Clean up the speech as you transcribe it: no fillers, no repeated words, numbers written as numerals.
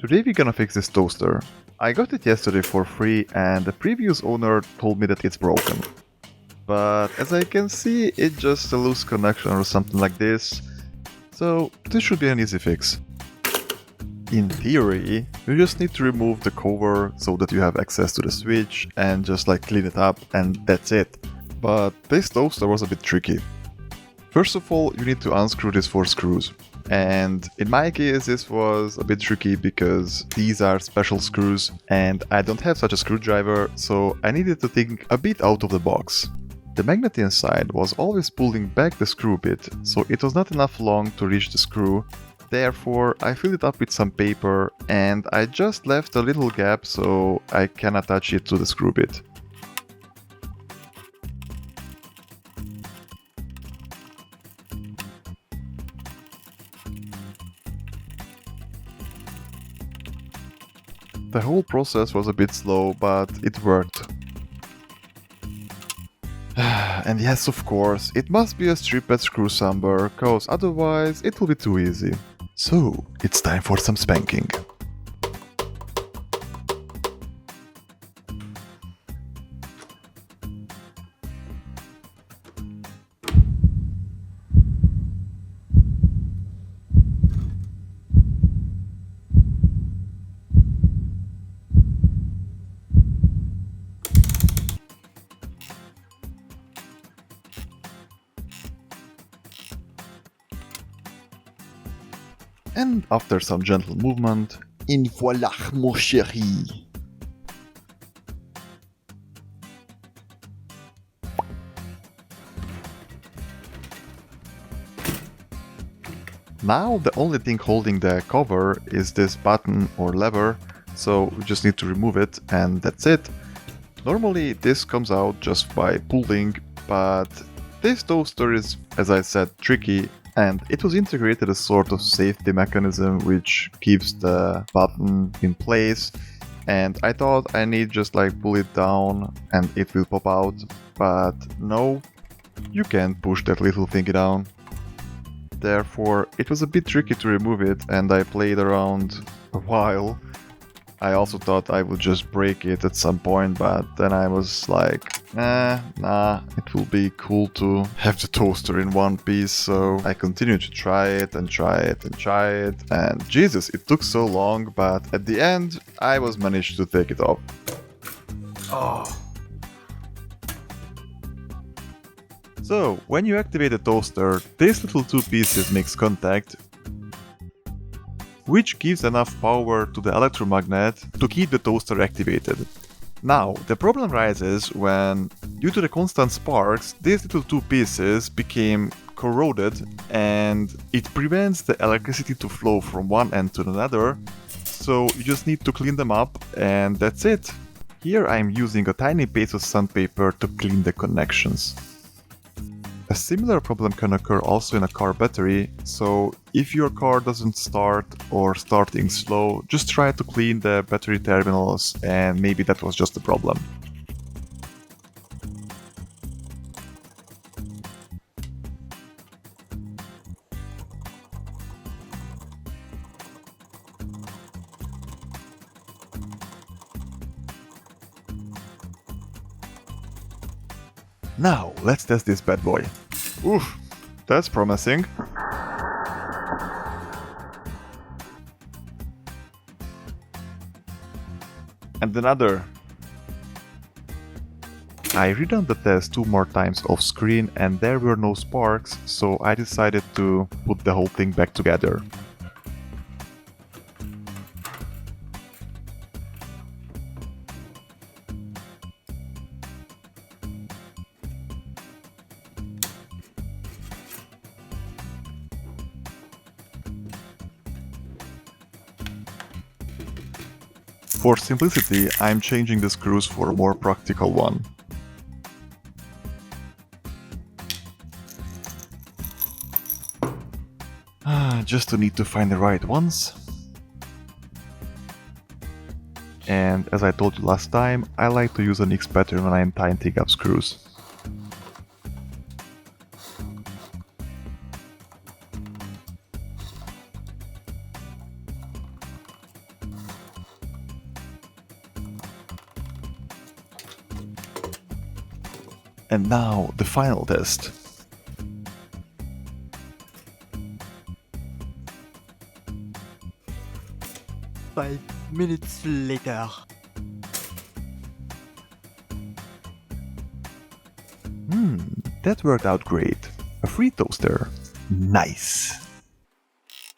Today we're gonna fix this toaster. I got it yesterday for free and the previous owner told me that it's broken. But as I can see, it's just a loose connection or something like this. So this should be an easy fix. In theory, you just need to remove the cover so that you have access to the switch and just clean it up and that's it. But this toaster was a bit tricky. First of all, you need to unscrew these 4 screws. And in my case, this was a bit tricky because these are special screws and I don't have such a screwdriver, so I needed to think a bit out of the box. The magnet inside was always pulling back the screw bit, so it was not enough long to reach the screw. Therefore, I filled it up with some paper and I just left a little gap so I can attach it to the screw bit. The whole process was a bit slow, but it worked. And yes, of course, it must be a stripped screw somewhere, cause otherwise it will be too easy. So, it's time for some spanking. And after some gentle movement, In voilà, mon chéri. now the only thing holding the cover is this button or lever, so we just need to remove it and that's it. Normally this comes out just by pulling, but this toaster is, as I said, tricky, and it was integrated as sort of safety mechanism which keeps the button in place, and I thought I need just pull it down and it will pop out, but no, you can't push that little thingy down. Therefore it was a bit tricky to remove it and I played around a while. I also thought I would just break it at some point, but then I was like, nah, it will be cool to have the toaster in one piece, so I continued to try it and try it and try it, and Jesus, it took so long, but at the end, I was managed to take it off. So, when you activate the toaster, these little 2 pieces makes contact, which gives enough power to the electromagnet to keep the toaster activated. Now, the problem rises when, due to the constant sparks, these little 2 pieces became corroded and it prevents the electricity to flow from one end to another, so you just need to clean them up and that's it. Here I'm using a tiny piece of sandpaper to clean the connections. A similar problem can occur also in a car battery, so if your car doesn't start or starting slow, just try to clean the battery terminals and maybe that was just the problem. Now, let's test this bad boy. Oof, that's promising. And another. I redone the test 2 more times off screen and there were no sparks, so I decided to put the whole thing back together. For simplicity, I'm changing the screws for a more practical one. Just to need to find the right ones. And as I told you last time, I like to use an X pattern when I'm tightening up screws. And now the final test. Five minutes later. That worked out great. A free toaster. Nice.